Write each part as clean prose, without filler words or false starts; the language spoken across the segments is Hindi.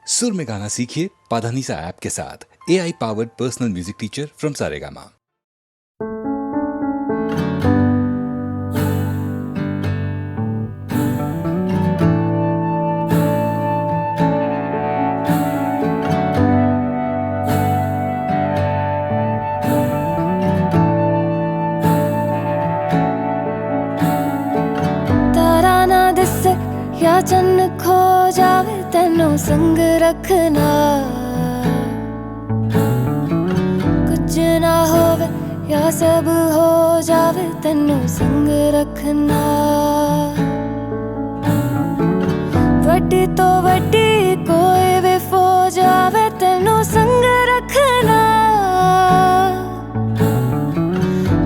सुर में गाना सीखिए पाधानीसा ऐप के साथ। AI powered personal music teacher from Saregama. या चन्न खो जावे तेनों संग रखना, कुछ ना होवे या सब हो जावे तेनों संग रखना। वड्डी तो वड्डी कोई भी फौज आवे तेनों संग रखना।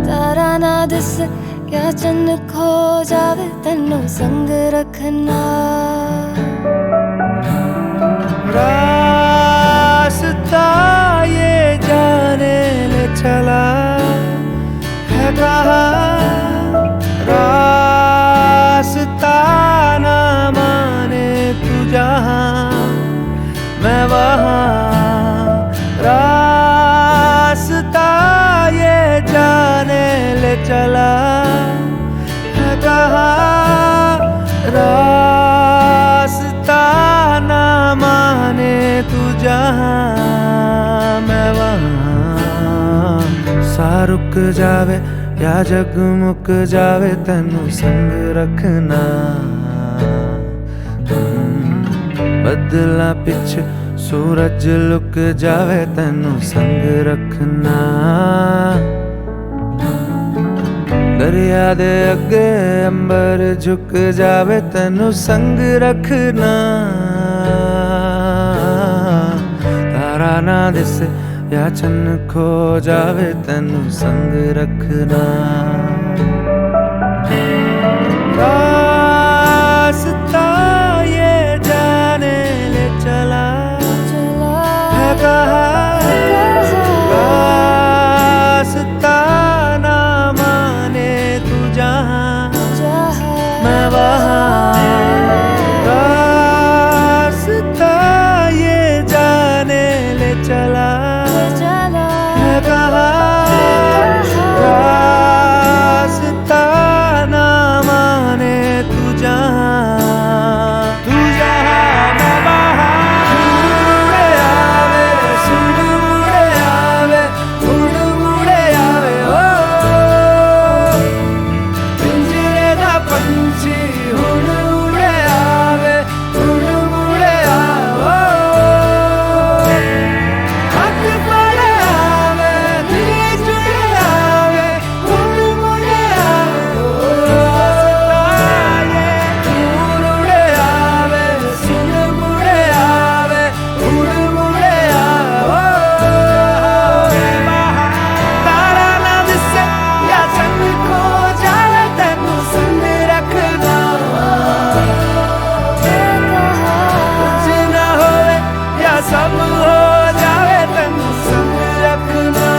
तारा ना दिस या चन्न खो जावे तेनों संग रखना। रास्ता ये जाने ले चला है कहाँ, रास्ता ना माने तू जहाँ मैं वहाँ। रास्ता ये जाने ले चला है कहाँ, रास्ता ना माने तू जहाँ मैं वहाँ। सा रुक जावे या जगमुक जावे तेनू संग रखना। बदला पिछ सूरज लुक जावे तेनू संग रखना। दरिया दे अगे अंबर झुक जावे तेनू संग रखना। तारा ना दिसे या चन्न खो जावे तेनू संग रखना। रास्ता ये जाने ले चला है कहाँ, रास्ता ना माने तू जहाँ मैं वहाँ। रास्ता ये जाने ले चला है कहाँ, रास्ता ना माने तू जहाँ मैं वहाँ। मुड़े आवे सुन मुड़े आवे उड़ मुड़े आवे ओ पिंजरे दा पंछी हुण उड़े आवे उड़ मुड़े आवे। हथ पड़े आवे दिल जुड़े आवे उड़ मुड़े आवे ओ। दूर उड़े आवे सुन मुड़े आवे उड़ मुड़े आवे। तारा ना दिसे या चन्न खो जावे तेनू संग रखना। कुछ ना होवे या सब हो जावे तेनू संग रखना।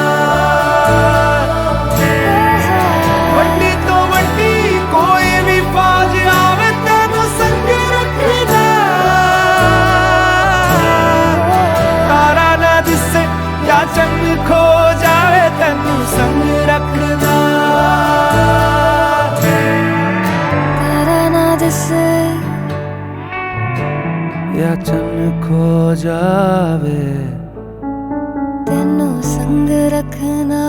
वड्डी तो वड्डी कोई भी फौज आवे तेनू संग रखना। तारा ना दिसे या चन्न खो जावे तेनू संग रखना। तारा ना दिसे या चन्न खो जावे तेनों संग रखना।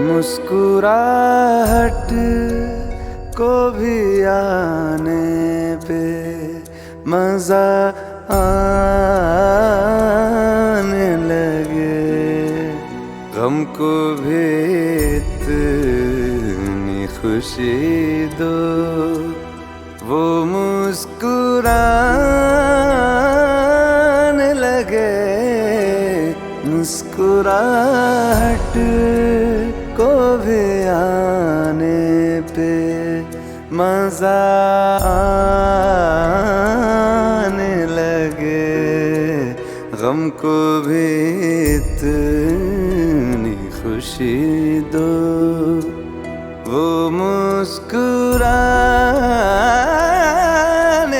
मुस्कुराहट को भी आने पे मजा आने लगे, गम को भी इतनी खुशी खुशी दो, वो मुस्कुराने लगे, मुस्कुराहट को भी आने पे मजा आने लगे, गम को भी इतनी खुशी दो, वो मुस्कुराने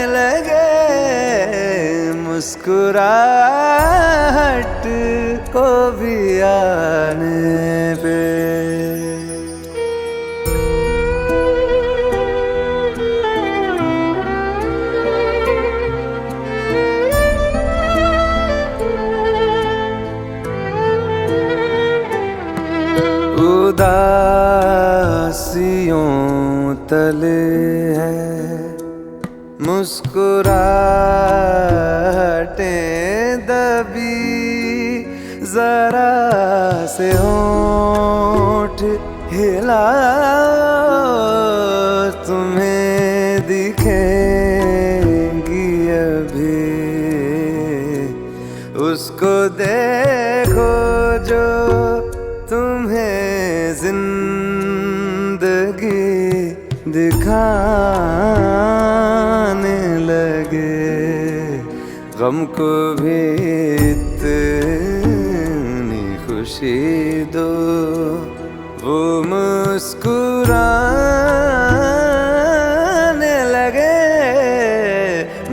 लगे, मुस्कुराहट को भी आने पे। उदासियों तले है मुस्कुराहटें दबी, जरा से होंठ हिलाओ, तुम्हें दिखेंगी अभी, उसको देखो जो तुम्हें जिंदगी दिखाने लगे, गम को भी इतनी खुशी दो, वो मुस्कुराने लगे,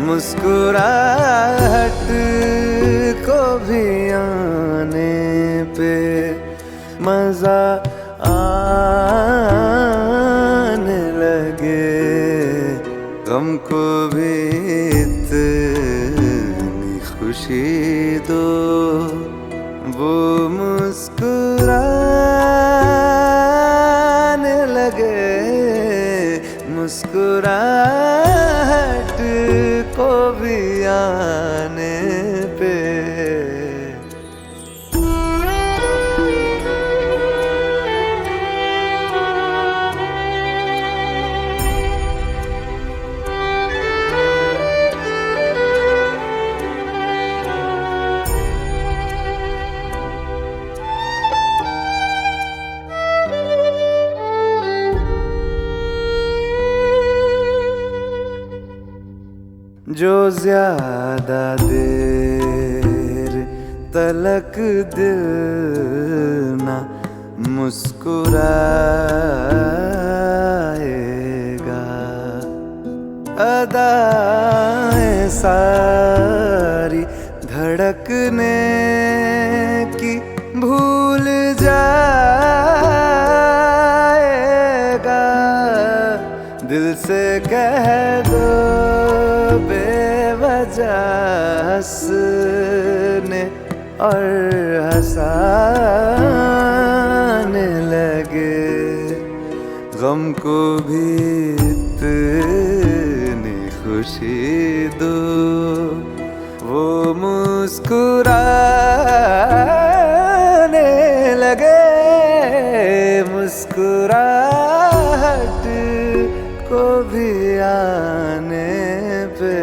मुस्कुराहट को भी आने पे मजा आने लगे, गम को भी इतनी खुशी दो, वो मुस्कुराने लगे, मुस्कुराहट को भी आने पे। जो ज्यादा देर तलक दिल ना मुस्कुराएगा, अदाएं सारी धड़कने की भूल जाएगा, दिल से कह दो बेवजह हंसने और हंसाने लगे, गम को भी इतनी खुशी दो, वो मुस्कुराने लगे, मुस्कुराहट को भी आने पे।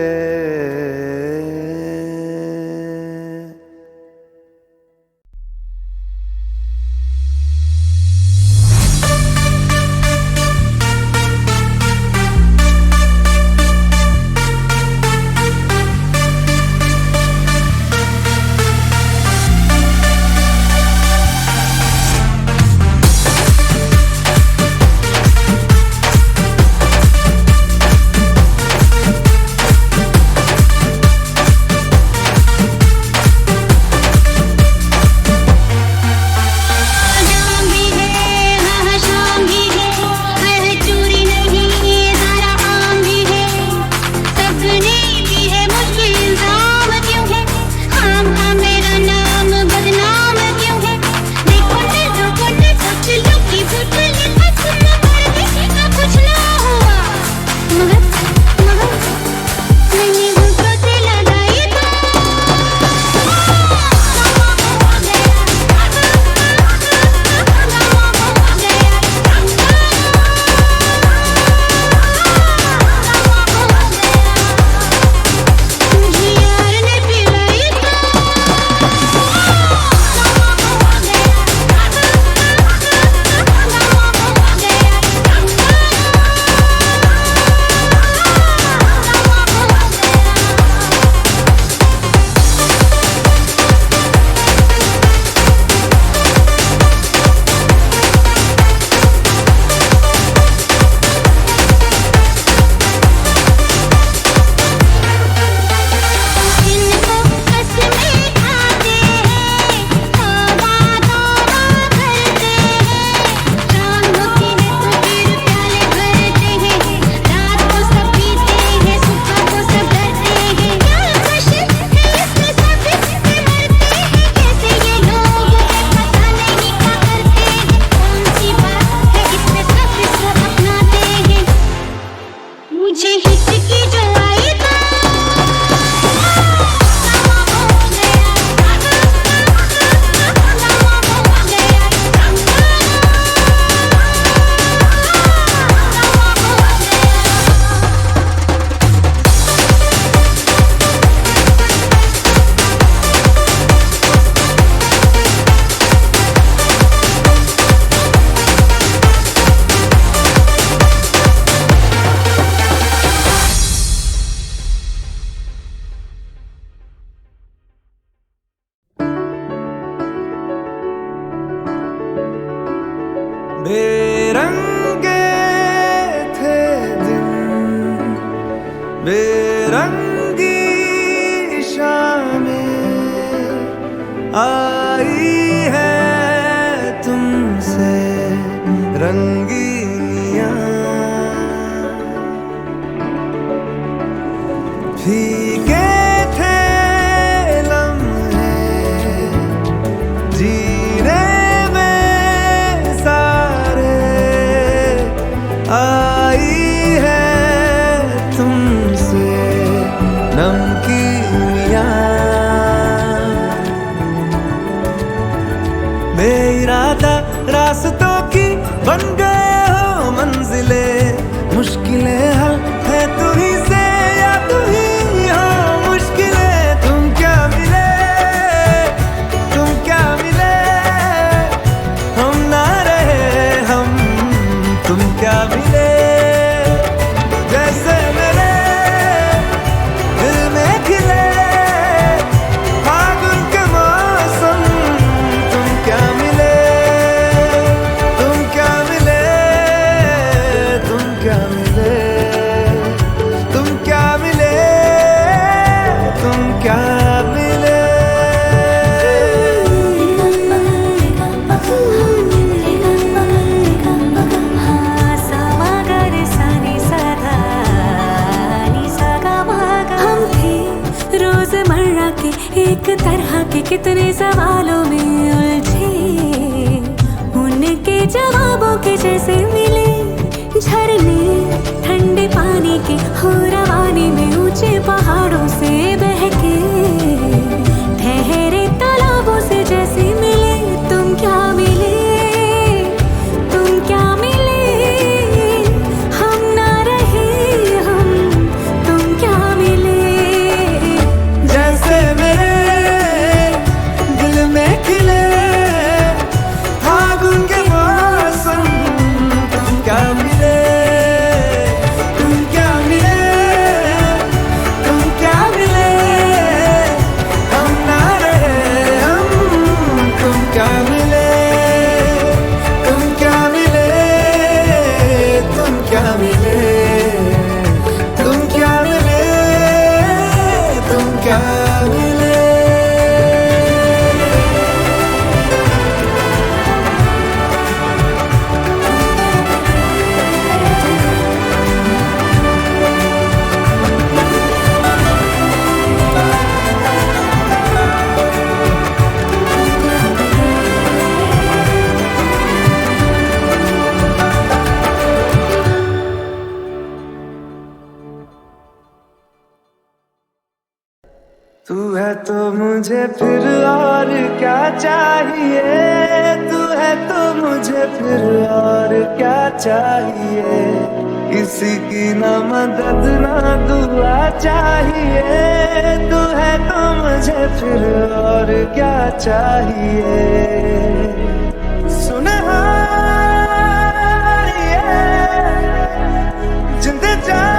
मुझे हिचकी जो आई तो बेरंगे थे दिन, बेरंगी शामें आई है तुमसे रंगीनियां, भीगे थे लम्हे जीने आई है तुमसे नमकीनियां, बेइरादा रास्तों की बन गए हो मंजिले, मुश्किलें हल है तू ही से या तू ही हो मुश्किलें। तुम क्या मिले, तुम क्या मिले, हम ना रहे हम, तुम क्या मिले जैसे मेरे दिल में खिले फागुन के मौसम। तुम क्या मिले, तुम क्या मिले, तुम क्या मिले, तुम क्या मिले, तुम क्या मिले। एक तरह के कितने सवालों में उलझे, उनके जवाबों के जैसे मिले झरने ठंडे पानी के हो रवानी में, ऊंचे पहाड़ों से बहके ठहरे तालाबों से जैसे मिले। तुम क्या मिले, तुम क्या मिले, हम ना रहे हम, तुम क्या मिले जैसे मेरे दिल में खिले फागुन के मौसम। तुम क्या मिले, तुम क्या मिले, तुम क्या मिले, हम ना रहे हम, तुम क्या मिले, तुम क्या मिले, तुम क्या मिले, तुम क्या मिले, तुम क्या मिले। तू है तो मुझे फिर और क्या चाहिए, तू है तो मुझे फिर और क्या चाहिए। किसी की ना मदद ना दुआ चाहिए, तू है तो मुझे फिर और क्या चाहिए। सुनहारिए जिंद जानिए,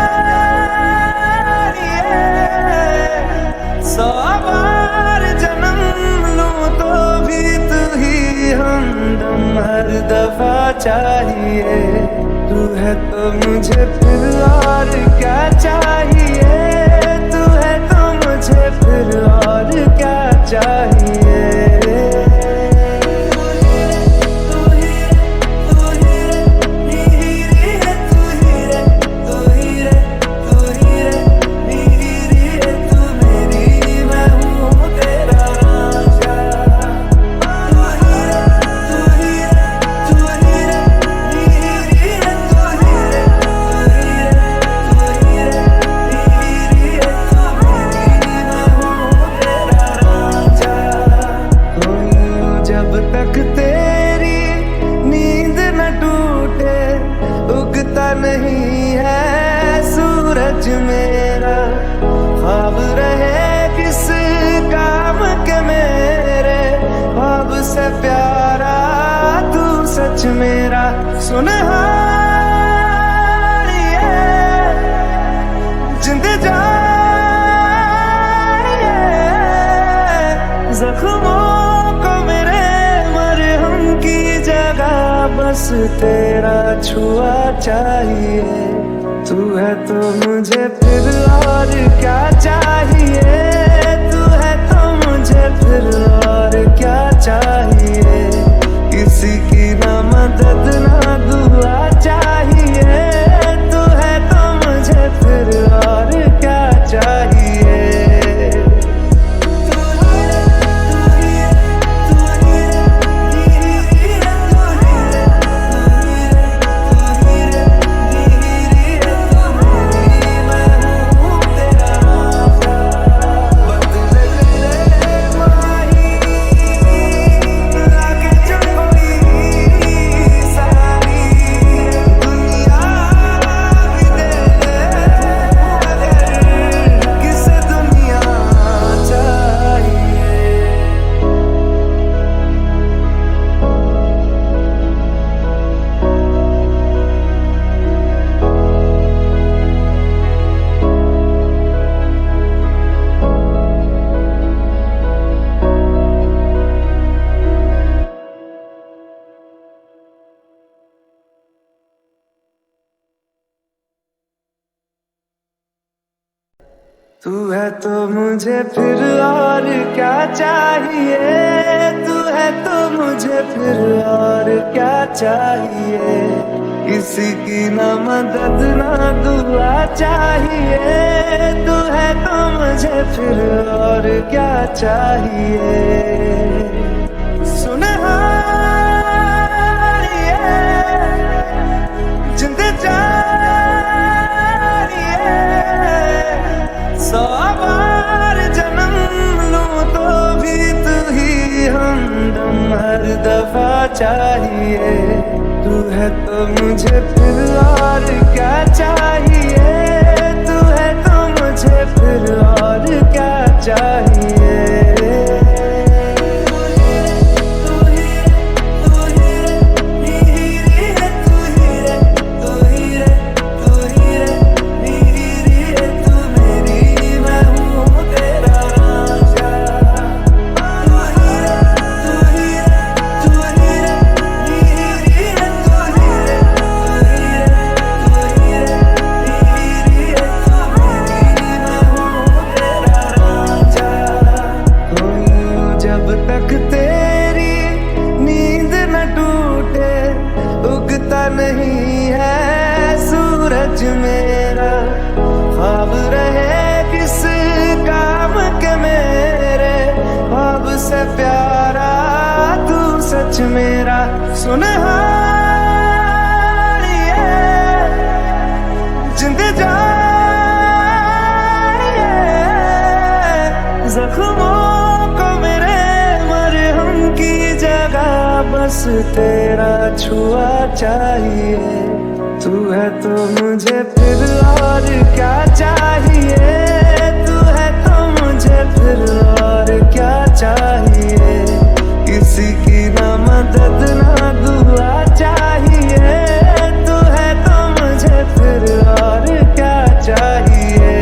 100 बार जन्म लूं तो भी तू ही हमदम हर दफा चाहिए। तू है तो मुझे फिर और क्या चाहिए, तू है तो मुझे फिर और क्या चाहिए। है सूरज मेरा, ख्वाब रहे किस काम के मेरे, ख्वाब से प्यारा तू सच मेरा। सुनहार ये जिंद जान ये, जख्मों को मेरे मरहम की जगह बस तेरा छुआ चाहिए। तू है तो मुझे फिर और क्या चाहिए, तू है तो मुझे फिर और क्या चाहिए। किसी की ना मदद ना दुआ चाहिए, तू है तो मुझे फिर और क्या चाहिए। तू है तो मुझे फिर और क्या चाहिए, तू है तो मुझे फिर और क्या चाहिए। किसी की ना मदद ना दुआ चाहिए, तू है तो मुझे फिर और क्या चाहिए। सुनहार ये जिंद जान ये, 100 बार जन्म लूं तो भी तू ही हमदम हर दफा चाहिए। तू है तो मुझे फिर और क्या चाहिए, तू है तो मुझे फिर और क्या चाहिए। जब तक तेरी नींद न टूटे उगता नहीं है सूरज मेरा, ख्वाब रहे किस काम के मेरे, ख्वाब से प्यारा तू सच मेरा। सुनहार ये जिंद जान ये, जख्मों बस तेरा छुआ चाहिए। तू है तो मुझे फिर और क्या चाहिए, तू है तो मुझे फिर और क्या चाहिए। किसी की ना मदद ना दुआ चाहिए, तू है तो मुझे फिर और क्या चाहिए।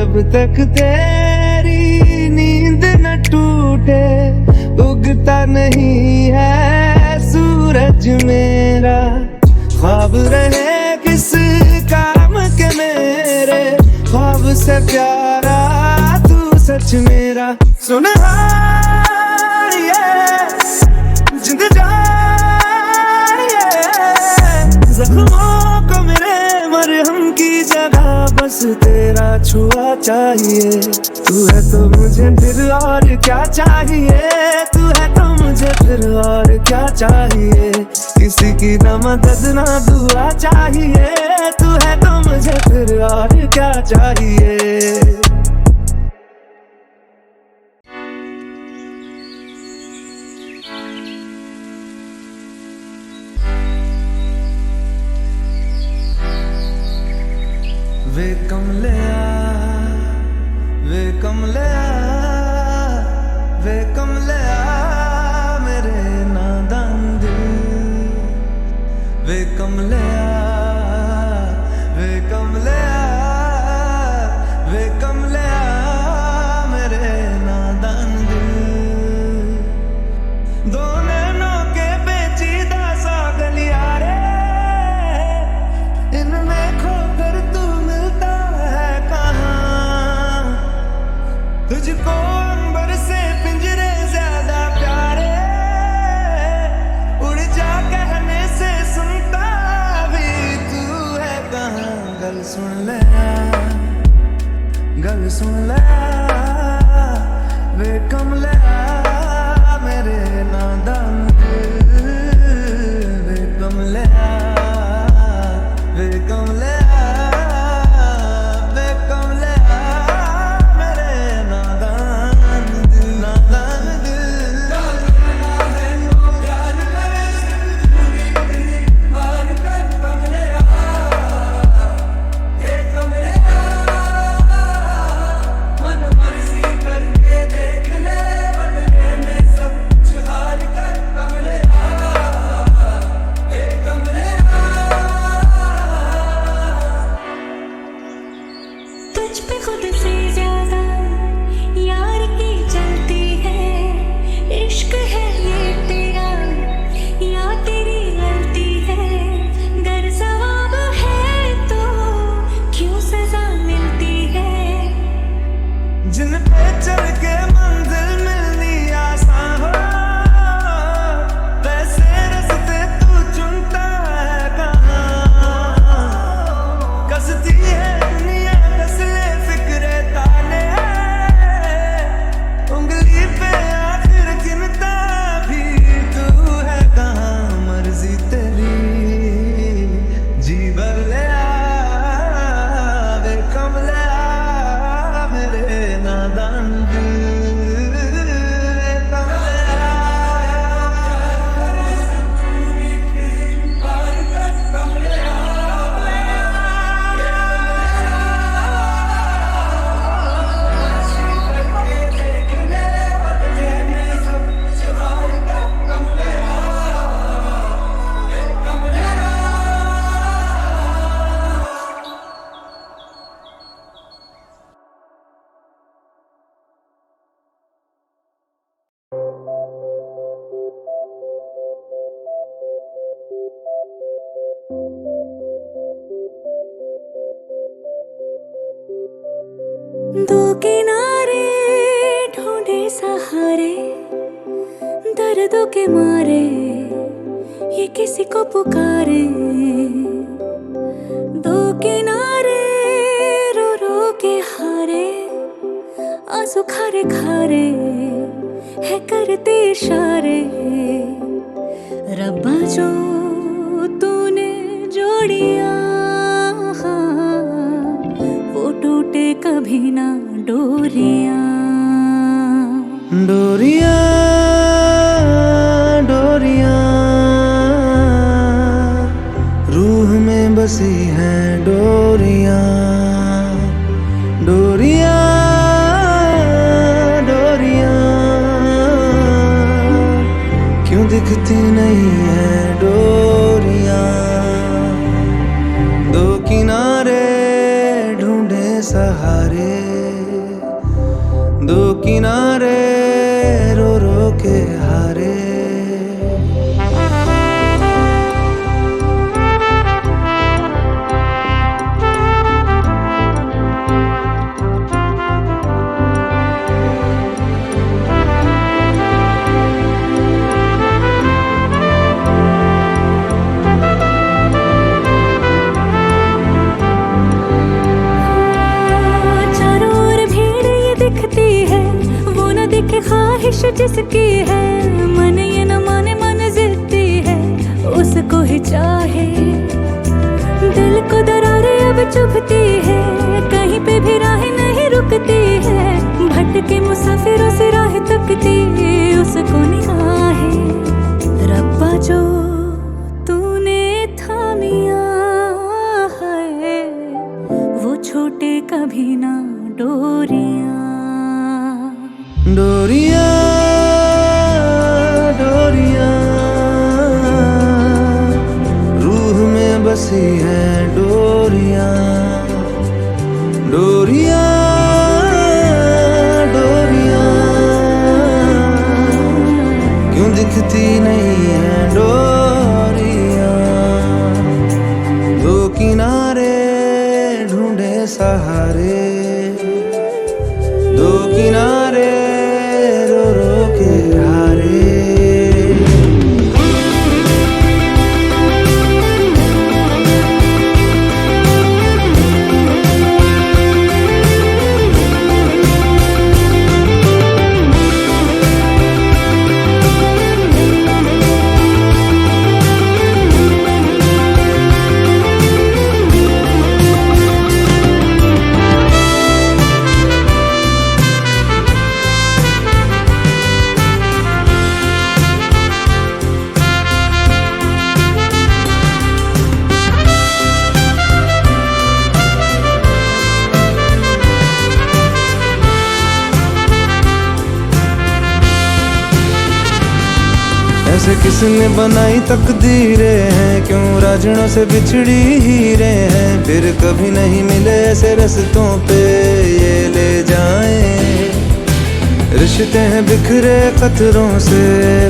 जब तक तेरी नींद न टूटे, उगता नहीं है सूरज मेरा। ख्वाब रहे किस काम के मेरे, ख्वाब से प्यारा तू सच मेरा। सुनहार ये जिंद जान ये, जख्मों को मेरे मरहम की जगह बस तेरा छुआ चाहिए। तू है तो मुझे फिर और क्या चाहिए, तू है तो मुझे फिर और क्या चाहिए। किसी की ना मदद ना दुआ चाहिए, तू है तो मुझे फिर और क्या चाहिए। वे कमलिया, वे कमलिया, वे कमलिया मेरे नादान दिल। वे कमलिया, वे कमलिया, वे कमलिया मेरे नादान दिल। दो नैनों के पेचीदा सा गलियारे, इनमें खोकर तू मिलता है कहाँ। तुझको अंबर से पिंजरे ज्यादा प्यारे, उड़ जा कहने से सुनता भी तू है कहाँ। गल सुन ले, गल सुन ले, वे कमलिया मेरे नादान दिल। वे कमलिया, वे कमलिया, वे कमलिया मेरे नादान दिल, नादान दिल। तुझ पे खुद से ज्यादा यार की चलती है। इश्क है ये तेरा या तेरी गलती है। गर सवाब है तो क्यों सजा मिलती है। जिन पे चल के मंजिल मिलनी आसान हो, वैसे रास्ते तू चुनता है कहाँ। कसती है दुनिया कसले फिक्रे ताने, उंगली पे आखिर गिनता भी तू है कहाँ। मर्जी तेरी जी भर ले आ, वे कमलिया मेरे नादान दिल। वे कमलिया, दो किनारे ढूंढे सहारे, दर्दों के मारे ये किसी को पुकारे। दो किनारे रो रो के हारे, आंसू खारे खारे है करते इशारे। रब्बा जो तूने जोड़िया, वो टूटे कभी ना डोरियां। डोरियां, डोरियां रूह में बसी हैं डोरियां। डोरियां, डोरियां क्यों दिखती नहीं है डोरियां। दो किनारे ढूंढे सहारे, किनारे रो रो के हारे। चारों ओर भीड़ ये दिखती है, वो न दिखे ख्वाहिश जिसकी है। मन ये न माने मन जिद्दी है, उसको ही चाहे। दिल को दरारें अब चुभती है, कहीं पे भी राह नहीं रुकती है। भटके मुसाफिरों से राह तकती उसको निगाहें। रब्बा जो तूने थामिया है, वो छूटे कभी ना डोरियां। डोरियां डोरियां रूह में बसी है डोरियां। डोरियां डोरियां क्यों दिखती नहीं है डोरियां। दो किनारे ढूंढे सहारे, दो किनारे रो रो के हारे। ऐसे किसने बनाई तकदीरें हैं, क्यों राजनों से बिछड़ी हीरे हैं। फिर कभी नहीं मिले ऐसे रस्तों पे ये ले जाएं। रिश्ते हैं बिखरे कतरों से,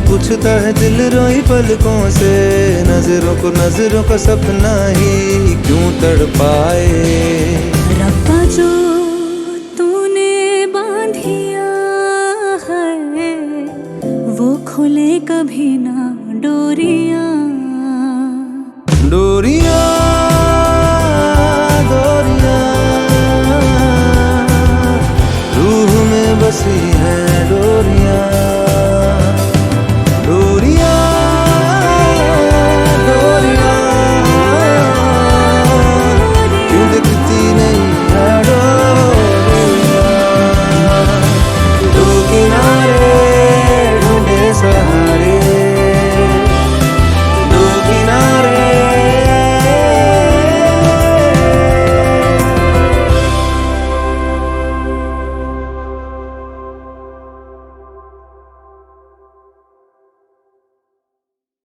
पूछता है दिल रोई पलकों से। नजरों का सपना ही क्यों तड़पाए। रब्बा जो तूने बांधिया है, वो खुले कभी ना डोरियां। डोरियां